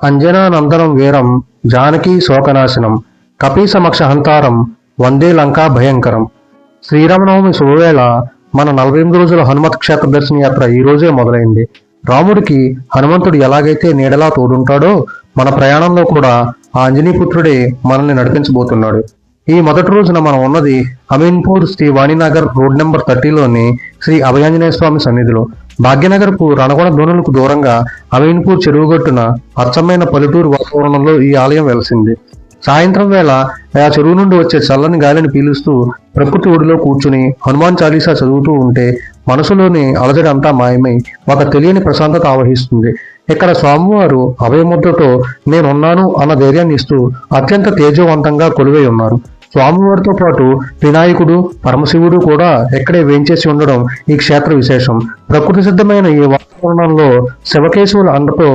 అంజనానందనం వీరం జానకీ శోకనాశనం కపీసమక్ష హంతారం వందే లంకా భయంకరం. శ్రీరామనవమి శుభవేళ మన 48 రోజుల హనుమత్ క్షేత్ర దర్శన యాత్ర ఈ రోజే మొదలైంది. రాముడికి హనుమంతుడు ఎలాగైతే నీడలా తోడుంటాడో మన ప్రయాణంలో కూడా ఆ ఆంజనేయపుత్రుడే మనల్ని నడిపించబోతున్నాడు. ఈ మొదటి రోజున మనం ఉన్నది అమీన్పూర్ శ్రీ వాణినగర్ రోడ్ నెంబర్ 30లోని శ్రీ అభయాంజనేయ స్వామి సన్నిధిలో. భాగ్యనగర్కు రణగొండ ధోనులకు దూరంగా అమీన్పూర్ చెరువుగట్టున అచ్చమైన పల్లెటూరు వాతావరణంలో ఈ ఆలయం వెలసింది. సాయంత్రం వేళ ఆ చెరువు నుండి వచ్చే చల్లని గాలిని పీలుస్తూ ప్రకృతి ఒడిలో కూర్చుని హనుమాన్ చాలీసా చదువుతూ ఉంటే మనసులోని అలజడి అంతా మాయమై ఒక తెలియని ప్రశాంతత ఆవహిస్తుంది. ఇక్కడ స్వామివారు అభయముద్రతో నేనున్నాను అన్న ధైర్యాన్ని ఇస్తూ అత్యంత తేజోవంతంగా కొలువై ఉన్నారు. స్వామివారితో పాటు వినాయకుడు పరమశివుడు కూడా ఎక్కడే వేంచేసి ఉండడం ఈ క్షేత్ర విశేషం. ప్రకృతి సిద్ధమైన ఈ వాతావరణంలో శివకేశవుల అండతో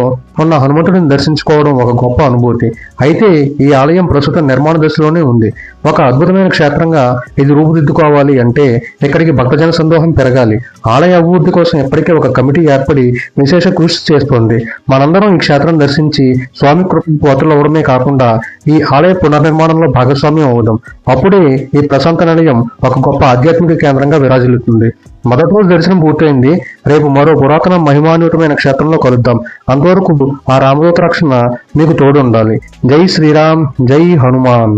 ఉన్న హనుమంతుడిని దర్శించుకోవడం ఒక గొప్ప అనుభూతి. అయితే ఈ ఆలయం ప్రస్తుతం నిర్మాణ దశలోనే ఉంది. ఒక అద్భుతమైన క్షేత్రంగా ఇది రూపుదిద్దుకోవాలి అంటే ఇక్కడికి భక్తజన సందోహం పెరగాలి. ఆలయ అభివృద్ధి కోసం ఇప్పటికే ఒక కమిటీ ఏర్పడి విశేష కృషి చేస్తోంది. మనందరం ఈ క్షేత్రం దర్శించి స్వామి కృపకు పాత్రలు అవడమే కాకుండా ఈ ఆలయ పునర్నిర్మాణంలో భాగస్వామ్యం అవుదాం. అప్పుడే ఈ ప్రశాంత నిలయం ఒక గొప్ప ఆధ్యాత్మిక కేంద్రంగా విరాజిల్లుతుంది. మొదటి రోజు దర్శనం పూర్తయింది. రేపు మరో పురాతన మహిమాన్వితమైన క్షేత్రంలో కలుద్దాం. అంతవరకు ఆ రామదూత రక్షణ మీకు తోడు ఉండాలి. జై శ్రీరామ్, జై హనుమాన్.